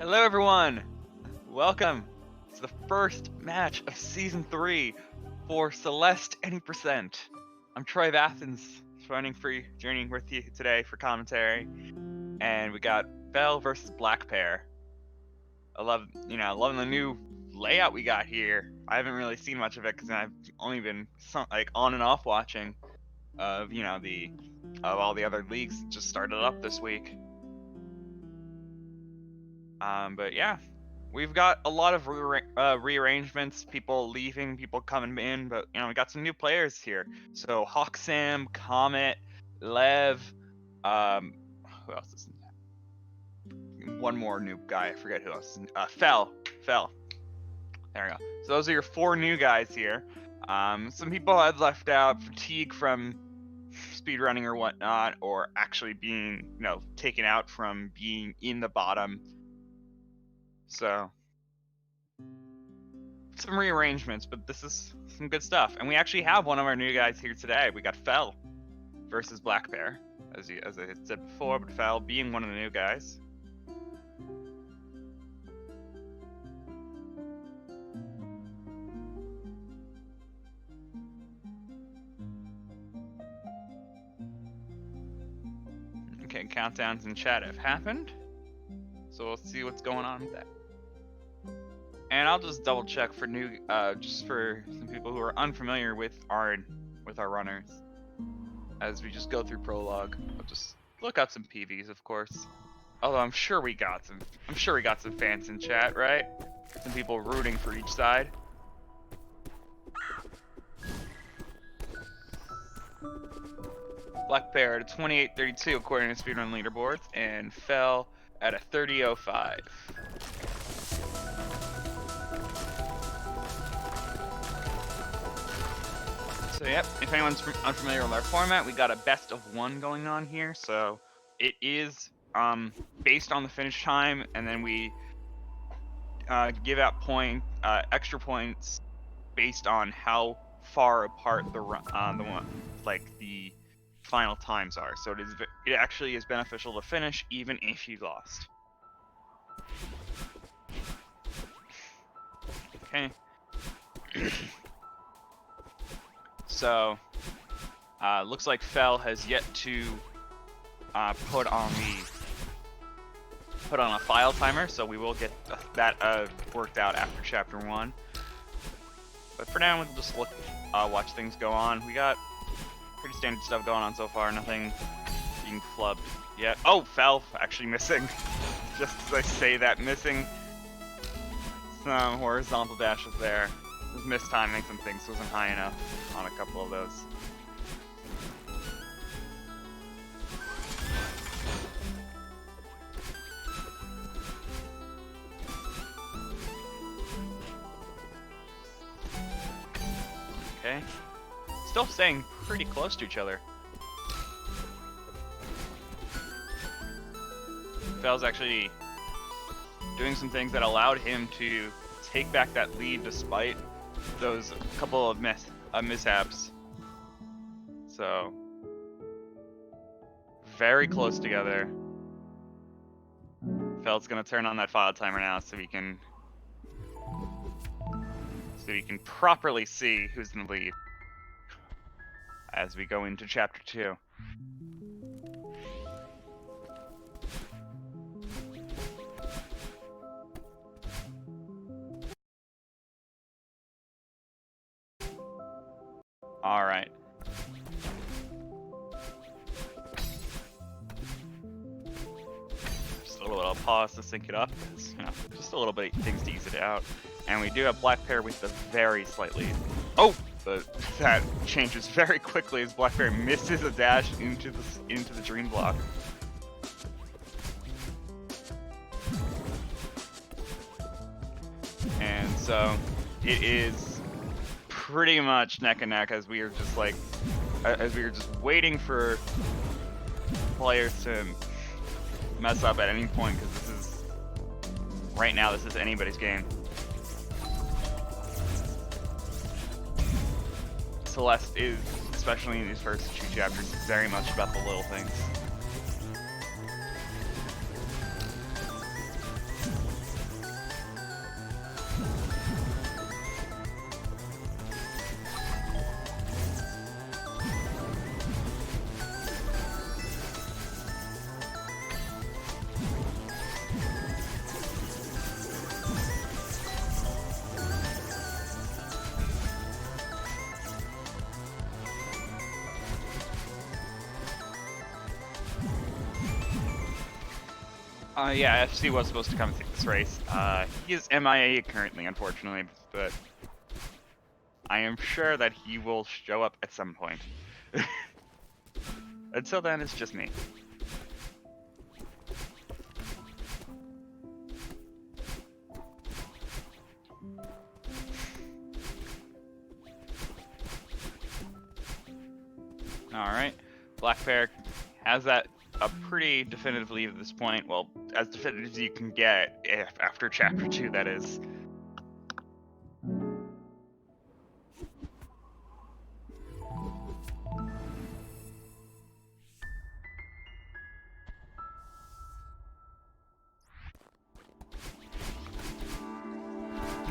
Hello everyone! Welcome to the first match of Season 3 for Celeste Any Percent. I'm Troy of Athens, joining with you today for commentary. And we got Bell versus Blackpear. Loving the new layout we got here. I haven't really seen much of it because I've only been on and off watching of all the other leagues that just started up this week. But yeah, we've got a lot of rearrangements, people leaving, people coming in, but we got some new players here. So Hawksam, Comet, Lev, who else is in that? One more new guy, I forget who else. Fell. There we go. So those are your 4 new guys here. Some people had left out, fatigue from speedrunning or whatnot, or actually being, taken out from being in the bottom. So some rearrangements, but this is some good stuff. And we actually have one of our new guys here today. We got Fell versus Blackpear, as I had said before, but Fell being one of the new guys. Okay, countdowns in chat have happened, so we'll see what's going on with that. And I'll just double check for just for some people who are unfamiliar with our runners, as we just go through prologue. I'll just look up some PVs, of course. Although I'm sure we got some fans in chat, right? Some people rooting for each side. Blackpear at a 28:32 according to Speedrun leaderboards, and Fell at a 30:05. So yep, if anyone's unfamiliar with our format, we got a best of 1 going on here. So it is based on the finish time, and then we give out extra points based on how far apart the final times are. So it actually is beneficial to finish even if you lost. Okay. So, looks like Fell has yet to put on a file timer, so we will get that worked out after Chapter 1. But for now, we'll just watch things go on. We got pretty standard stuff going on so far. Nothing being flubbed yet. Oh, Fell actually missing. Just as I say that, missing some horizontal dashes there. Was mistiming some things, wasn't high enough on a couple of those. Okay. Still staying pretty close to each other. Fell's actually doing some things that allowed him to take back that lead despite those couple of mishaps. So very close together. Fell's gonna turn on that file timer now so we can properly see who's in the lead as we go into Chapter 2. All right. Just a little pause to sync it up. Just a little bit of things to ease it out. And we do have Blackpear with a very slight lead. Oh, but that changes very quickly as Blackpear misses a dash into the dream block. And so it is pretty much neck and neck as we are just waiting for players to mess up at any point, because right now this is anybody's game. Celeste is, especially in these first 2 chapters, very much about the little things. Yeah, FC was supposed to come through this race. He is MIA currently, unfortunately, but I am sure that he will show up at some point. Until then, it's just me. Alright, blackpear has that a pretty definitive lead at this point. Well, as definitive as you can get after Chapter 2, that is.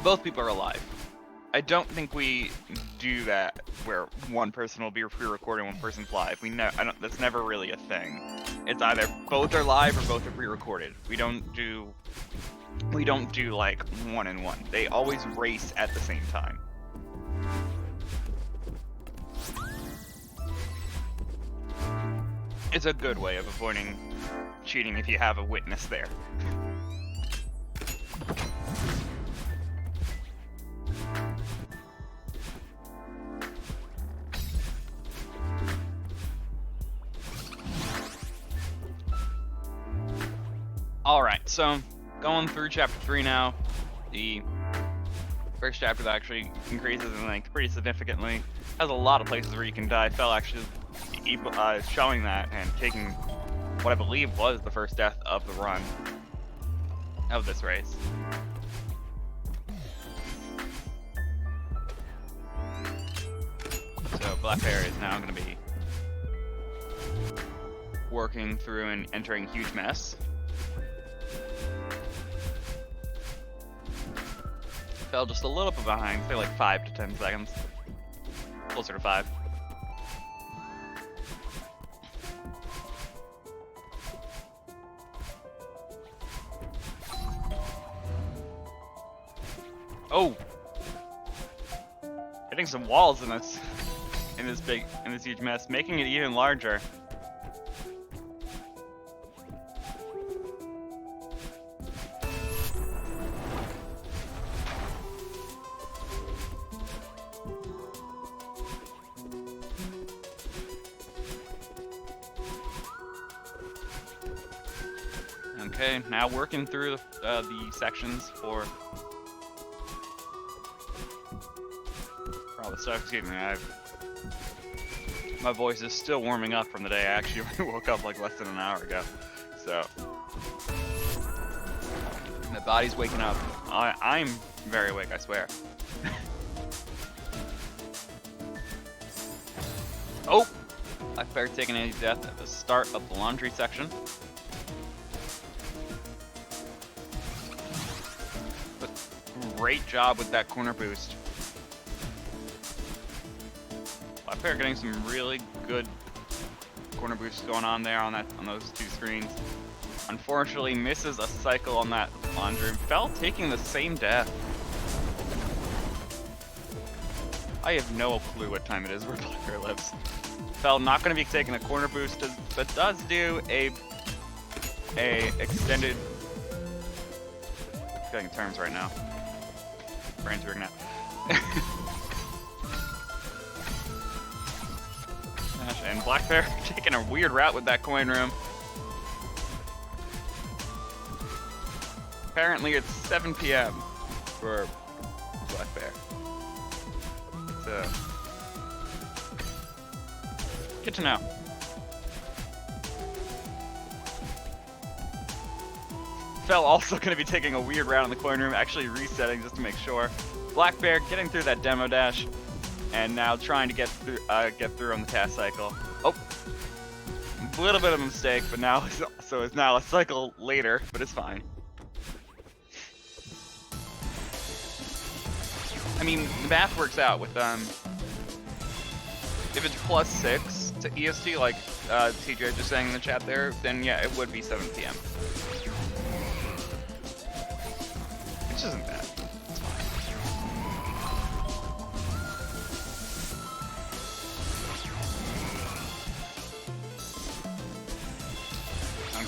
Both people are alive. I don't think we do that where one person will be pre-recording, one person's live. That's never really a thing. It's either both are live or both are pre-recorded. We don't do like 1 and 1. They always race at the same time. It's a good way of avoiding cheating if you have a witness there. Alright, so going through Chapter 3 now. The first chapter that actually increases in length pretty significantly. Has a lot of places where you can die. Fell actually showing that and taking what I believe was the first death of the run of this race. So blackpear is now going to be working through and entering huge mess. Fell just a little bit behind, say like 5 to 10 seconds. Closer to 5. Oh! Hitting some walls in this huge mess, making it even larger. Okay, now working through the sections for all the stuff. Excuse me, my voice is still warming up from the day I actually woke up like less than an hour ago. So my body's waking up. I'm very awake, I swear. Oh, blackpear taking a death at the start of the laundry section. Great job with that corner boost. Blackpear getting some really good corner boosts going on there on those two screens. Unfortunately, misses a cycle on that laundry. Fell taking the same death. I have no clue what time it is where blackpear lives. Fell not going to be taking a corner boost, but does do a extended. Getting terms right now. Brain's working out. And blackpear taking a weird route with that coin room. Apparently it's 7 p.m. for blackpear. It's good to know. Fell also going to be taking a weird route in the coin room, actually resetting just to make sure. Blackpear getting through that demo dash, and now trying to get through on the task cycle. Oh, a little bit of a mistake, but now it's now a cycle later, but it's fine. I mean, the math works out with if it's +6 to EST, like TJ just saying in the chat there, then yeah, it would be 7 p.m. Which isn't bad. It's fine.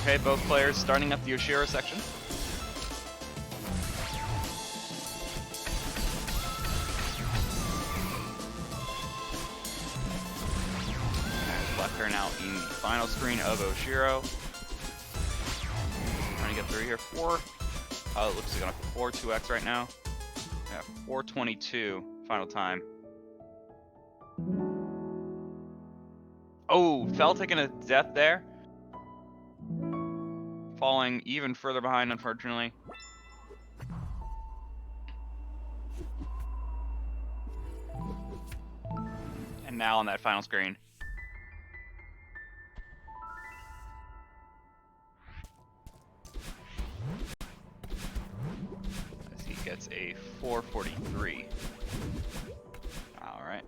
Okay, both players starting up the Oshiro section. And blackpear now in the final screen of Oshiro. Trying to get through here. Oh, it looks like on a 4-2x right now. Yeah, 4:22 final time. Oh, Fell taking a death there. Falling even further behind, unfortunately. And now on that final screen. As he gets a 4:43. Alright.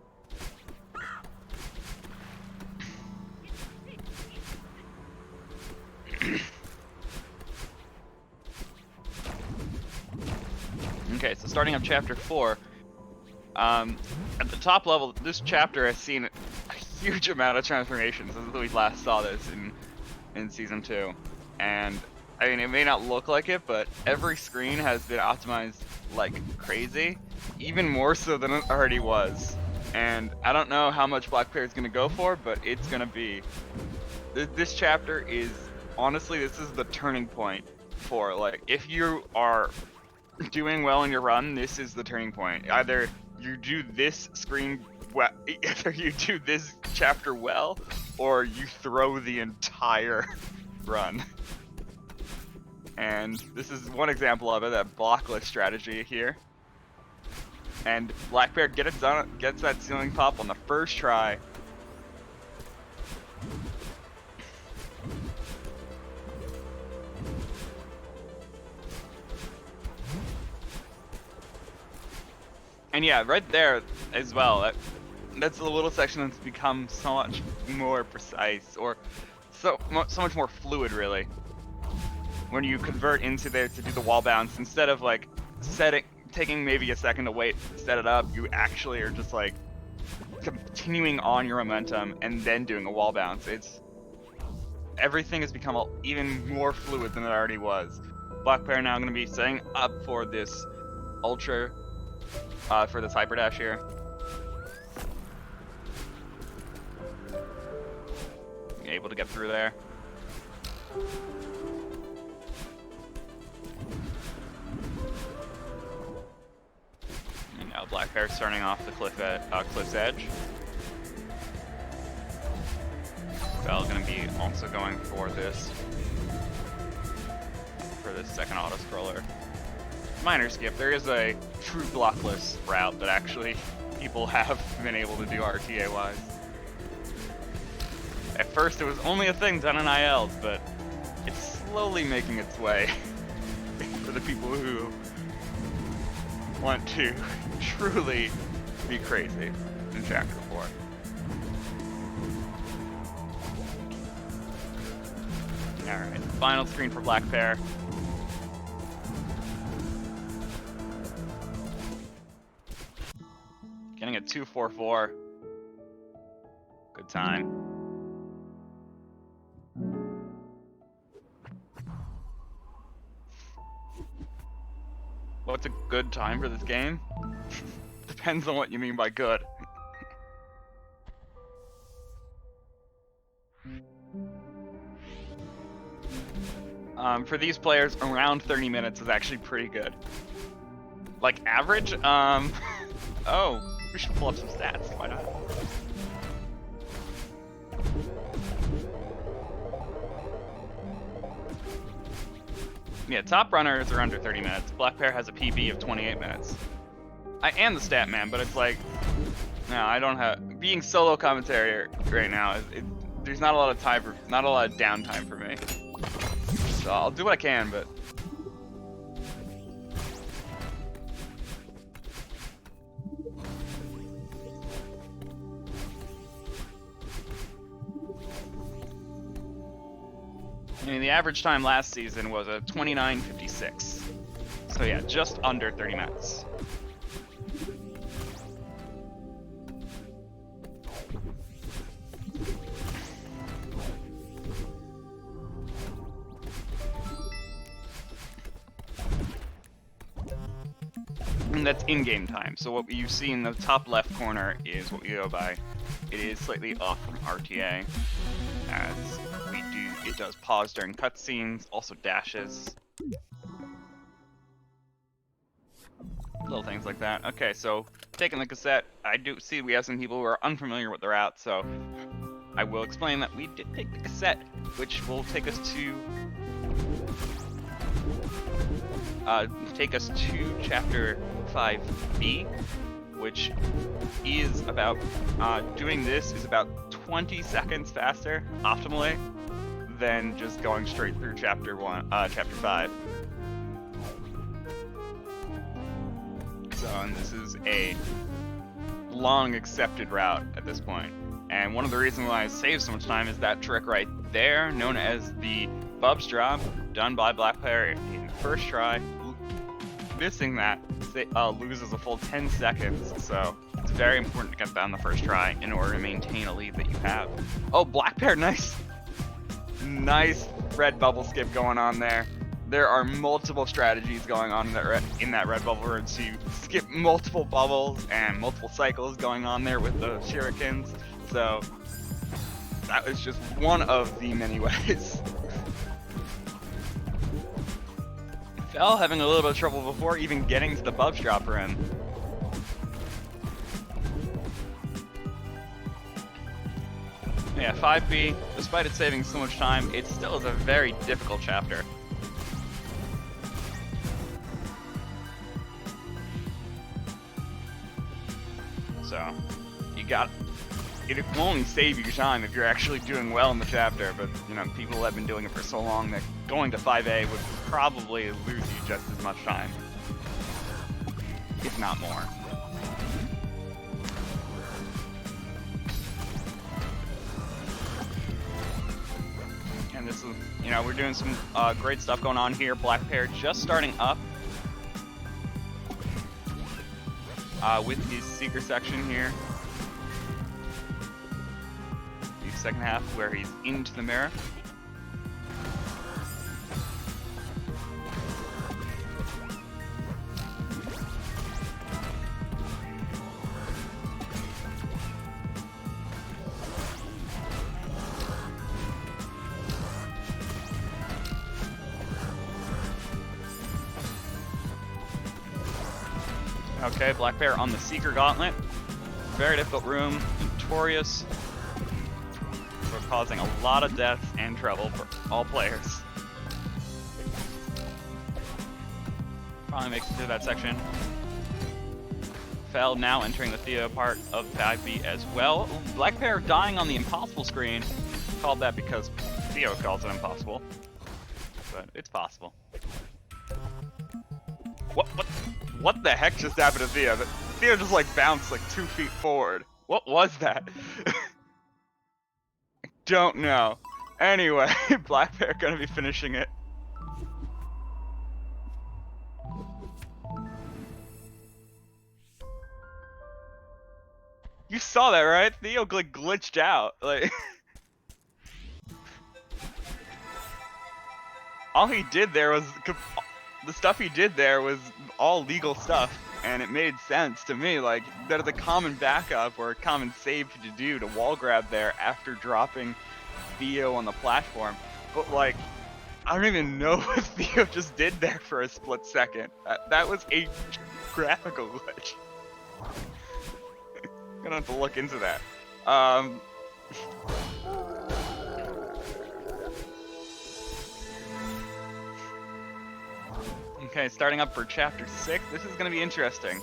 Okay, so starting up chapter 4. At the top level, this chapter has seen a huge amount of transformations since we last saw this in season 2. And I mean, it may not look like it, but every screen has been optimized like crazy, even more so than it already was. And I don't know how much blackpear is going to go for, but it's going to be... This chapter is, honestly, this is the turning point for, like, if you are doing well in your run, this is the turning point. Either you do this screen well, either you do this chapter well, or you throw the entire run. And this is one example of it, that blockless strategy here. And blackpear gets that ceiling pop on the first try. And yeah, right there as well, that's the little section that's become so much more precise, or so much more fluid, really. When you convert into there to do the wall bounce, instead of like taking maybe a second to wait, set it up, you actually are just like continuing on your momentum and then doing a wall bounce. Everything has become even more fluid than it already was. Blackpear now going to be setting up for this ultra, for this hyper dash here. Able to get through there. And now blackpear starting off the cliff's edge. Bell going to be also going for this second auto scroller. Minor skip. There is a true blockless route that actually people have been able to do RTA wise. At first it was only a thing done in ILs, but it's slowly making its way for the people who want to truly be crazy in chapter 4. Alright, final screen for blackpear. Getting a 2:44. Good time. What's a good time for this game? Depends on what you mean by good. For these players, around 30 minutes is actually pretty good. Like average? Oh, we should pull up some stats. Why not? Yeah, top runners are under 30 minutes. Blackpear has a PB of 28 minutes. I am the stat man, but it's like, no, I don't have. Being solo commentary right now, there's not a lot of time not a lot of downtime for me. So I'll do what I can, but. I mean, the average time last season was a 29:56. So yeah, just under 30 minutes. And that's in-game time. So what you see in the top left corner is what we go by. It is slightly off from RTA, as it does pause during cutscenes, also dashes. Little things like that. Okay, so taking the cassette, I do see we have some people who are unfamiliar with the route, so I will explain that we did take the cassette, which will take us to chapter 5B, which is about doing this is about 20 seconds faster, optimally, than just going straight through chapter 5. So, and this is a long accepted route at this point. And one of the reasons why I saved so much time is that trick right there, known as the Bubs drop, done by blackpear in first try. Missing that loses a full 10 seconds, so it's very important to get that on the first try in order to maintain a lead that you have. Oh, blackpear, nice red bubble skip going on there. There are multiple strategies going on in that red bubble room to skip multiple bubbles and multiple cycles going on there with the shurikens. So that was just one of the many ways. Fell having a little bit of trouble before even getting to the Bubs drop room. Yeah, 5B, despite it saving so much time, it still is a very difficult chapter. So, it will only save you time if you're actually doing well in the chapter, but, you know, people have been doing it for so long that going to 5A would probably lose you just as much time, if not more. And this is, you know, we're doing some great stuff going on here. blackpear just starting up with his seeker section here. The second half where he's into the mirror. Okay, blackpear on the Seeker Gauntlet. Very difficult room, notorious for causing a lot of deaths and trouble for all players. Finally makes it through that section. Fell now entering the Theo part of 5B as well. blackpear dying on the impossible screen. Called that because Theo calls it impossible. But it's possible. What the heck just happened to Theo? Theo just like bounced like 2 feet forward. What was that? I don't know. Anyway, blackpear gonna be finishing it. You saw that, right? Theo like glitched out. Like all he did there was the stuff he did there was all legal stuff, and it made sense to me. Like, that is a common backup or a common save to do to wall grab there after dropping Theo on the platform. But like, I don't even know what Theo just did there for a split second. That was a graphical glitch. Gonna have to look into that. Okay, starting up for Chapter 6, this is going to be interesting.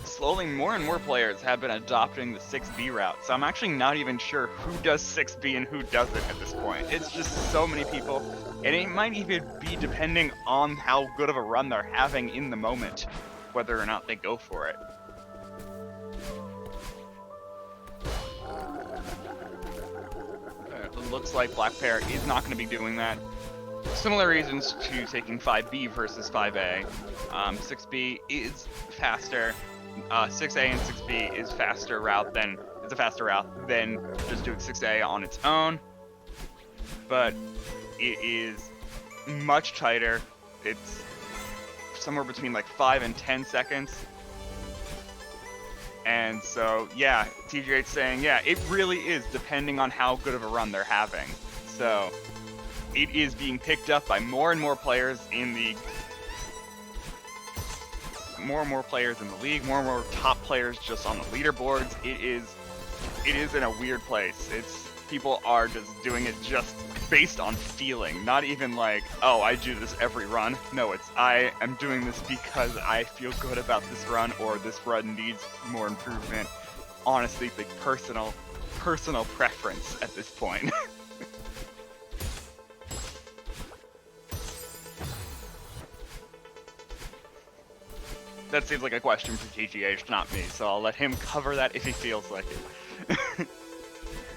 Slowly, more and more players have been adopting the 6B route, so I'm actually not even sure who does 6B and who doesn't at this point. It's just so many people, and it might even be depending on how good of a run they're having in the moment, whether or not they go for it. It looks like blackpear is not going to be doing that. Similar reasons to taking 5B versus 5A. 6B is faster. 6A and 6B is a faster route than just doing 6A on its own. But it is much tighter. It's somewhere between like 5 and 10 seconds. And so, yeah, TGH saying, yeah, it really is depending on how good of a run they're having. So, it is being picked up by more and more players in the more and more players in the league, more and more top players just on the leaderboards. It is in a weird place. People are just doing it just based on feeling, not even like, oh, I do this every run. No, it's I am doing this because I feel good about this run, or this run needs more improvement. Honestly, like personal preference at this point. That seems like a question for TGH, not me, so I'll let him cover that if he feels like it.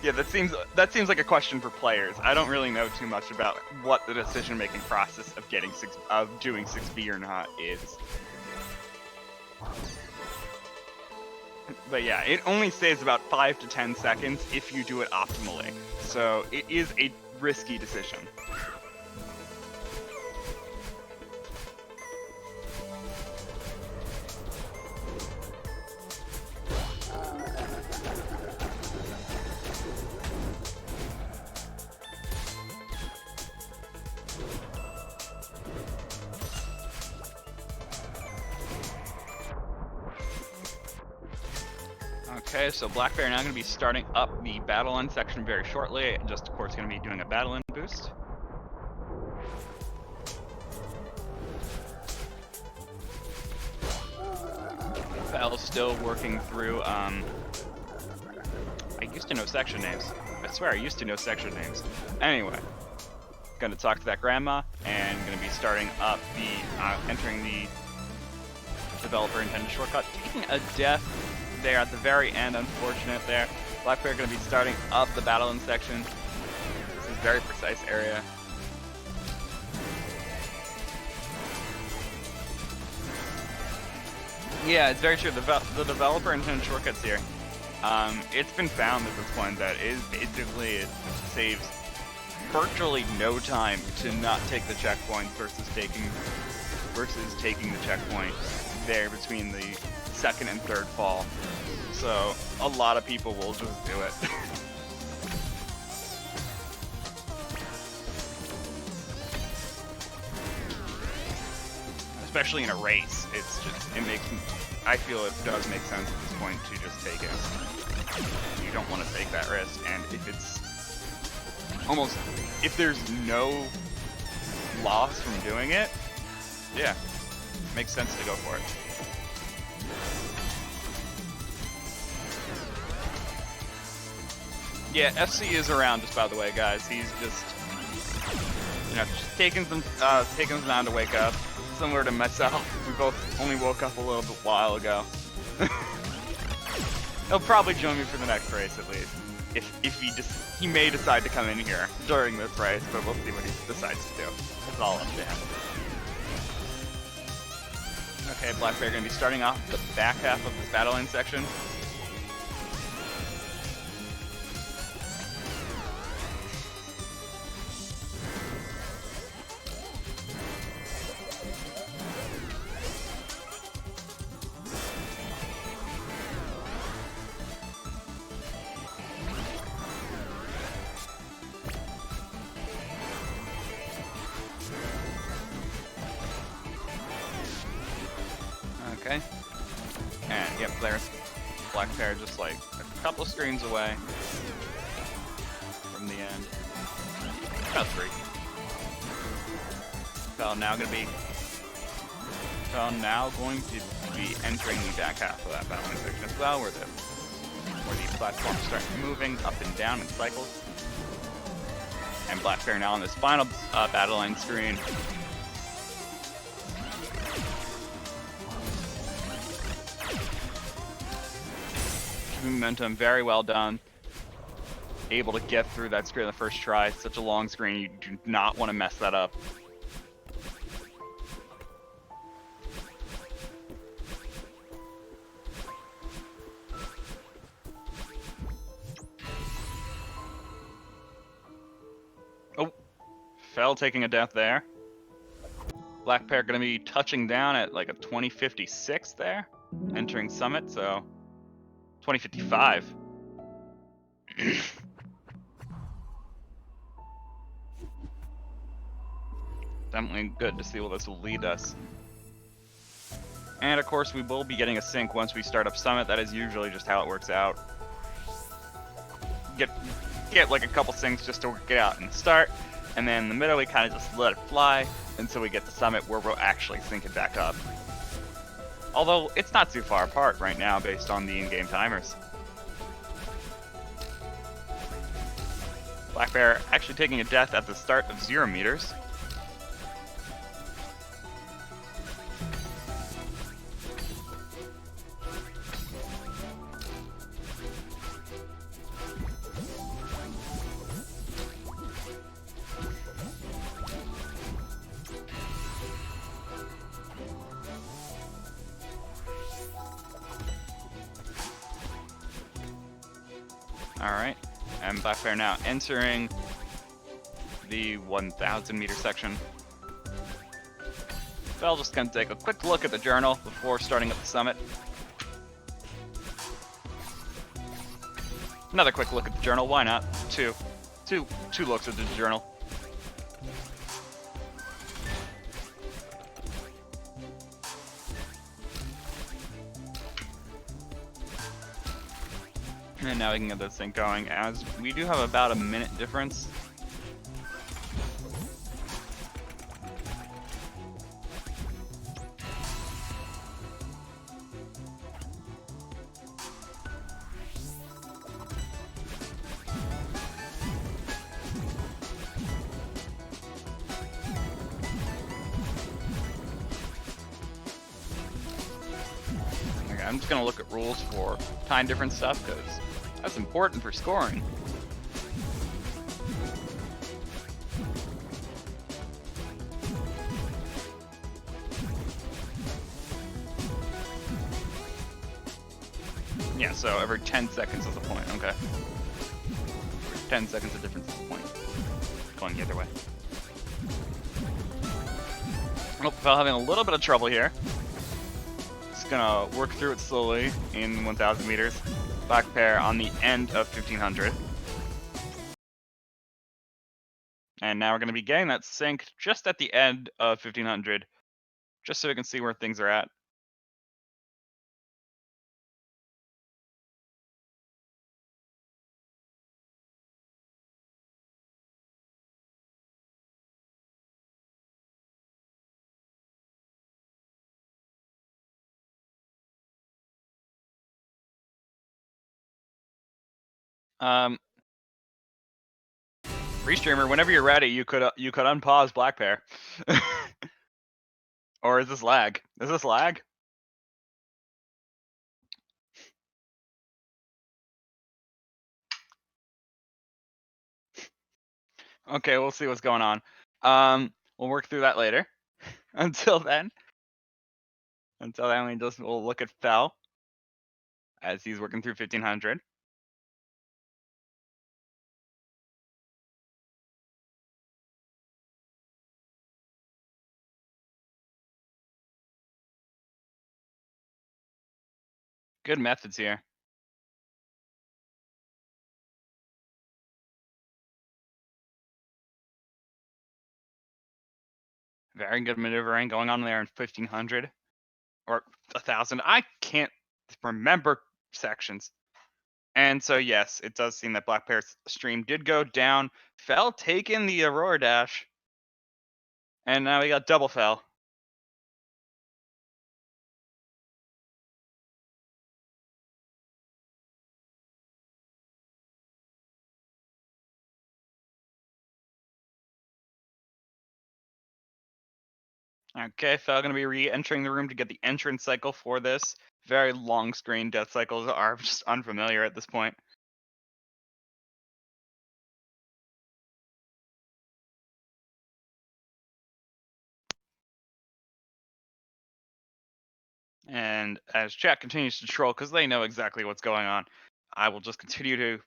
Yeah, that seems like a question for players. I don't really know too much about what the decision-making process of doing 6B or not is. But yeah, it only saves about 5 to 10 seconds if you do it optimally. So it is a risky decision. Okay, so blackpear now going to be starting up the battle end section very shortly. Just, of course, going to be doing a battle end boost. Battle's still working through. I used to know section names. I swear I used to know section names. Anyway, going to talk to that grandma and going to be starting up entering the developer intended shortcut, taking a death there at the very end. Unfortunate there. blackpear going to be starting up the battle end section. This is a very precise area. Yeah, it's very true. The developer intended shortcuts here. It's been found at this point that it saves virtually no time to not take the checkpoint versus taking the checkpoint there between the second and third fall. So a lot of people will just do it. Especially in a race, I feel it does make sense at this point to just take it. You don't want to take that risk, and if there's no loss from doing it, yeah, makes sense to go for it. Yeah, FC is around, just by the way, guys. He's just, just taking some time to wake up. Similar to myself, we both only woke up a little bit while ago. He'll probably join me for the next race at least. If he may decide to come in here during this race, but we'll see what he decides to do. It's all up to him. Okay, blackpear gonna be starting off the back half of this battle end section. Okay. And yep, there's blackpear just like a couple screens away from the end. About 3. So now going to be entering the back half of that battling section as well, where the platforms start moving up and down in cycles. And blackpear now on this final battling screen. Momentum, very well done. Able to get through that screen the first try. Such a long screen, you do not want to mess that up. Oh, fell taking a death there. Blackpear gonna be touching down at like a 2056 there, entering summit, so 2055. Definitely good to see where this will lead us. And of course, we will be getting a sync once we start up summit. That is usually just how it works out. Get like a couple syncs just to get out and start, and then in the middle we kind of just let it fly until we get to summit where we'll actually sync it back up. Although it's not too far apart right now based on the in-game timers. Blackpear actually taking a death at the start of 0 meters. Alright, and Blackpear now entering the 1,000 meter section. Fel just gonna take a quick look at the journal before starting at the summit. Another quick look at the journal, why not? Two looks at the journal. And now we can get this thing going, as we do have about a minute difference. Okay, I'm just gonna look at rules for time difference stuff, because that's important for scoring. Yeah, so every 10 seconds is a point, okay. Every 10 seconds of difference is a point. Going the other way. Oh, Fel having a little bit of trouble here. Just gonna work through it slowly in 1,000 meters. Blackpear on the end of 1,500. And now we're going to be getting that sync just at the end of 1,500, just so we can see where things are at. Restreamer, whenever you're ready, you could unpause Blackpear. Or is this lag? Is this lag? Okay, we'll see what's going on. We'll work through that later. Until then, we'll look at Fel as he's working through 1,500. Good methods here. Very good maneuvering going on there in 1,500 or 1,000. I can't remember sections. And so yes, it does seem that Blackpear's stream did go down. Fel taking the Aurora Dash, and now we got double Fel. Okay, Fel gonna be re-entering the room to get the entrance cycle for this. Very long screen death cycles are just unfamiliar at this point. And as chat continues to troll, because they know exactly what's going on, I will just continue to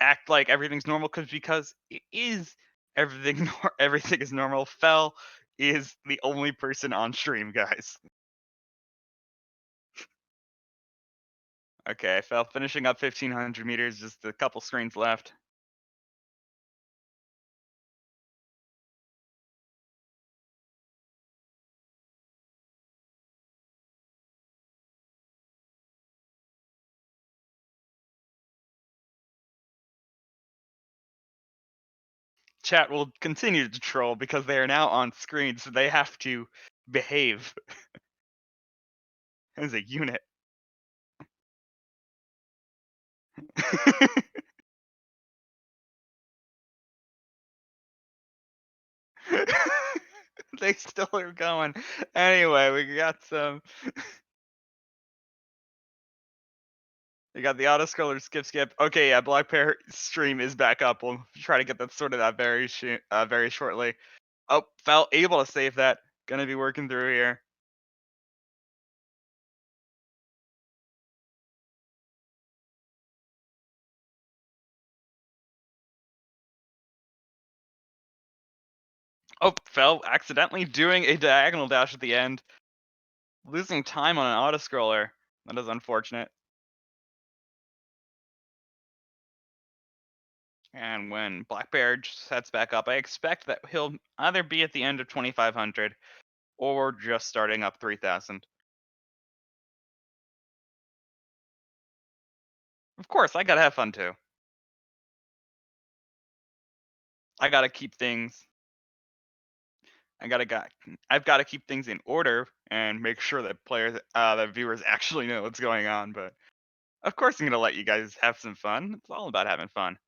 act like everything's normal, because it is everything. Everything is normal. Fel is the only person on stream, guys. Okay, I fell finishing up 1,500 meters, just a couple screens left. Chat will continue to troll because they are now on screen, so they have to behave as a unit. They still are going. Anyway, we got some. We got the auto scroller skip. Okay, yeah, blackpear stream is back up. We'll try to get that sorted out very shortly. Oh, fell able to save that. Gonna be working through here. Oh, fell accidentally doing a diagonal dash at the end. Losing time on an auto scroller. That is unfortunate. And when blackpear sets back up, I expect that he'll either be at the end of 2,500 or just starting up 3,000. Of course, I gotta have fun too. I gotta keep things. I've gotta keep things in order and make sure that that viewers actually know what's going on. But of course, I'm gonna let you guys have some fun. It's all about having fun.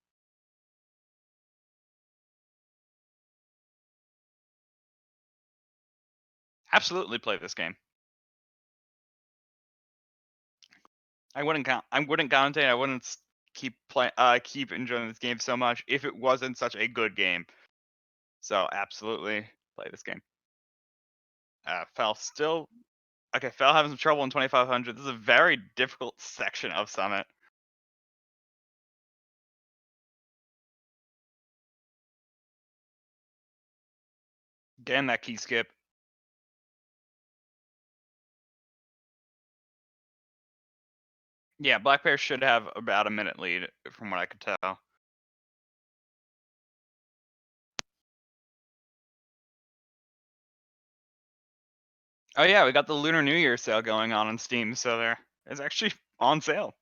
Absolutely play this game. I wouldn't commentate. I wouldn't keep enjoying this game so much if it wasn't such a good game. So absolutely play this game. Fell still. Okay, Fell having some trouble in 2,500. This is a very difficult section of Summit. Again, that key skip. Yeah, blackpear should have about a minute lead from what I could tell. Oh yeah, we got the Lunar New Year sale going on Steam, so there is actually on sale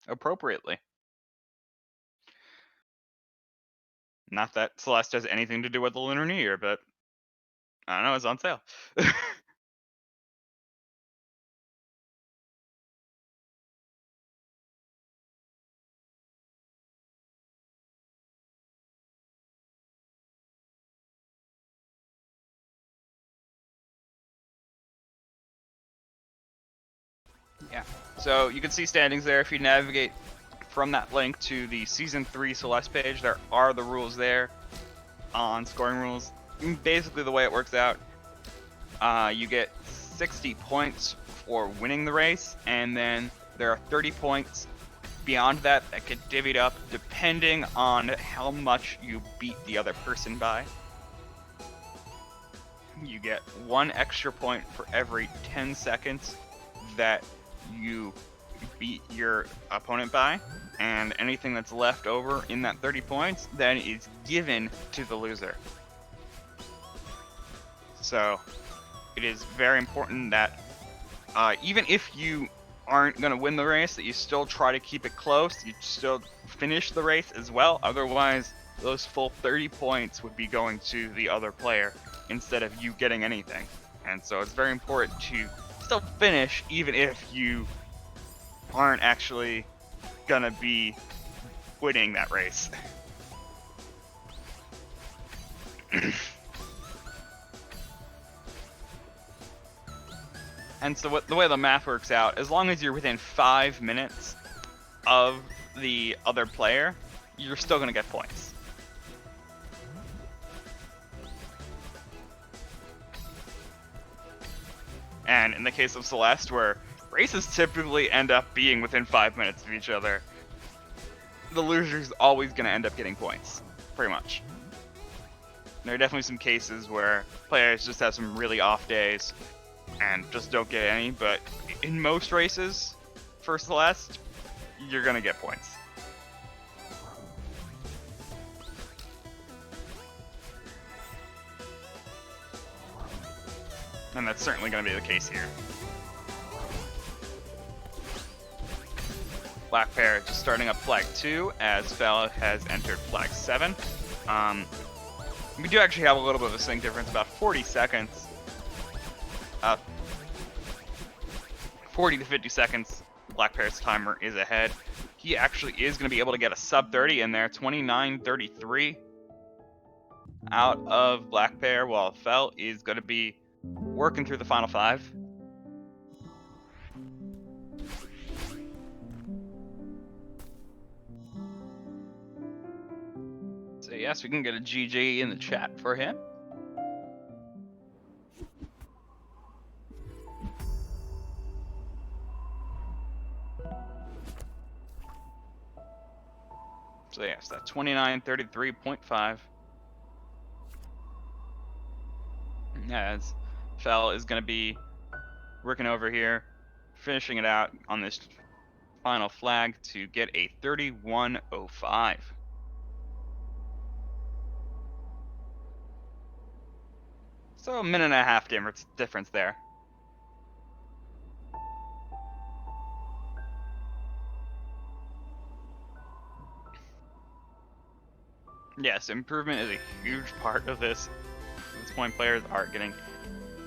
appropriately. Not that Celeste has anything to do with the Lunar New Year, but I don't know, it's on sale. Yeah. So you can see standings there. If you navigate from that link to the Season 3 Celeste page, there are the rules there on scoring rules. Basically, the way it works out, you get 60 points for winning the race, and then there are 30 points beyond that get divvied up depending on how much you beat the other person by. You get 1 extra point for every 10 seconds that you beat your opponent by, and anything that's left over in that 30 points then is given to the loser. So it is very important that even if you aren't going to win the race, that you still try to keep it close, you still finish the race as well. Otherwise, those full 30 points would be going to the other player instead of you getting anything. And so it's very important to still finish even if you aren't actually gonna be winning that race. And so the way the math works out, as long as you're within 5 minutes of the other player, you're still gonna get points. And in the case of Celeste, where races typically end up being within 5 minutes of each other, the loser's always going to end up getting points, pretty much. There are definitely some cases where players just have some really off days and just don't get any, but in most races for Celeste, you're gonna get points. And that's certainly gonna be the case here. Blackpear just starting up flag 2 as Fel has entered flag 7. We do actually have a little bit of a sync difference, about 40 seconds. 40 to 50 seconds. Blackpear's timer is ahead. He actually is going to be able to get a sub 30 in there, 29:33 out of Blackpear, while Fel is going to be working through the final 5. So yes, we can get a GG in the chat for him. So yes, that 29:33.5. As Fel is going to be working over here, finishing it out on this final flag to get a 31:05. So a minute and a half difference there. Yes, improvement is a huge part of this. At this point, players are getting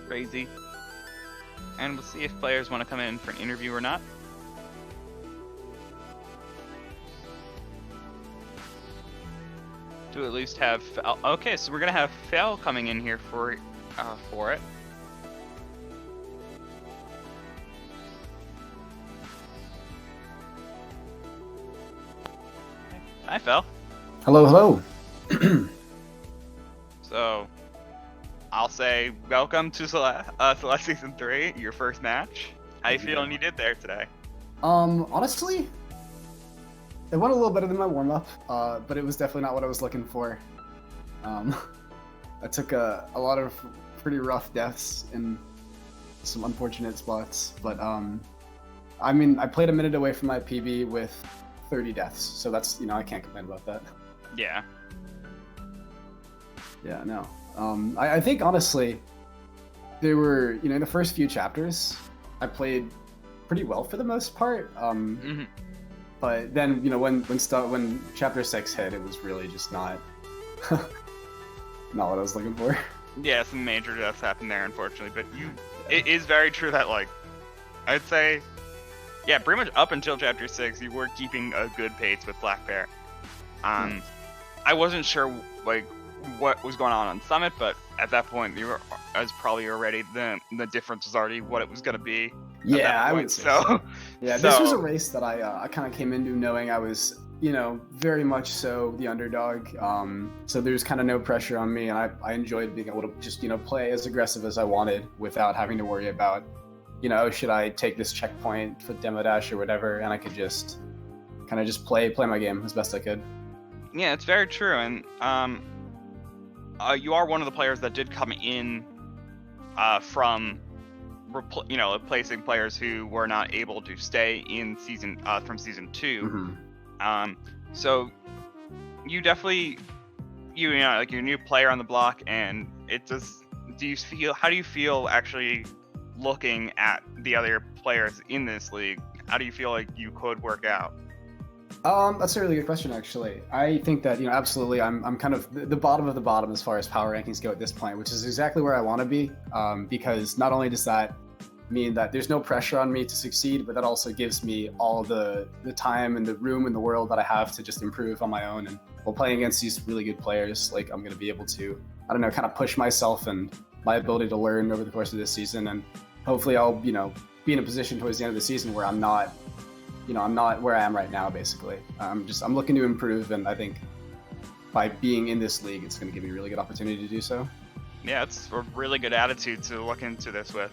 crazy. And we'll see if players want to come in for an interview or not. To at least have Fel. Okay, so we're gonna have Fel coming in here for it. Hi, Fel. Hello, hello. So, I'll say welcome to Celeste Season 3, your first match. How you feeling you did there today? Honestly, it went a little better than my warm-up, but it was definitely not what I was looking for. I took a lot of pretty rough deaths in some unfortunate spots, but I mean, I played a minute away from my PB with 30 deaths, so that's, I can't complain about that. Yeah. Yeah, no. I think, honestly, they were, in the first few chapters, I played pretty well for the most part. But then, when chapter 6 hit, it was really just not not what I was looking for. Yeah, some major deaths happened there, unfortunately. But it is very true that, I'd say, yeah, pretty much up until chapter 6, you were keeping a good pace with Blackpear. I wasn't sure, what was going on Summit, but at that point, I was probably already, the difference was already what it was going to be. Yeah, I would say so. Yeah, so, this was a race that I kind of came into knowing I was, very much so the underdog. So there's kind of no pressure on me, and I enjoyed being able to just, play as aggressive as I wanted without having to worry about, should I take this checkpoint for demo dash or whatever, and I could just kind of just play my game as best I could. Yeah, it's very true, and you are one of the players that did come in from replacing players who were not able to stay in from season 2. So you definitely you're a new player on the block, and how do you feel actually looking at the other players in this league? How do you feel like you could work out? That's a really good question, actually. I think that, absolutely, I'm kind of the bottom of the bottom as far as power rankings go at this point, which is exactly where I want to be, because not only does that mean that there's no pressure on me to succeed, but that also gives me all the time and the room in the world that I have to just improve on my own. And while playing against these really good players, I'm going to be able to, kind of push myself and my ability to learn over the course of this season. And hopefully I'll, be in a position towards the end of the season where I'm not where I am right now, basically. I'm looking to improve, and I think by being in this league, it's going to give me a really good opportunity to do so. Yeah, it's a really good attitude to look into this with,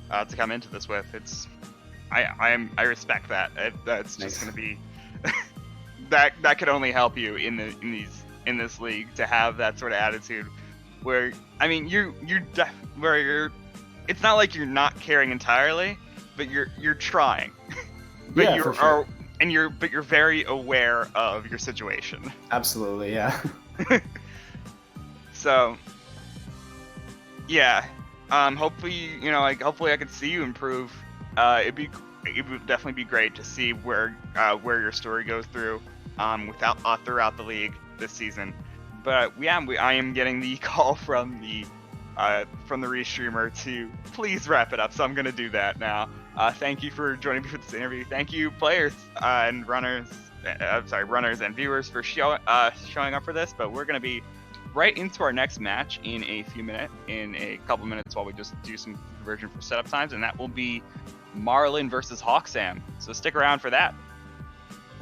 to come into this with. I respect that. That's Nice. just going to be that could only help you in this league to have that sort of attitude where I mean where you're. It's not like you're not caring entirely, but you're trying. But Yeah, for sure. but you're very aware of your situation. Absolutely, yeah. So, yeah. Hopefully, hopefully I could see you improve. It would definitely be great to see where your story goes through, throughout the league this season. But I am getting the call from the restreamer to please wrap it up. So I'm gonna do that now. Thank you for joining me for this interview. Thank you, players and runners. Runners and viewers for showing up for this. But we're gonna be right into our next match in a couple minutes while we just do some conversion for setup times, and that will be Marlin versus Hawksam. So stick around for that.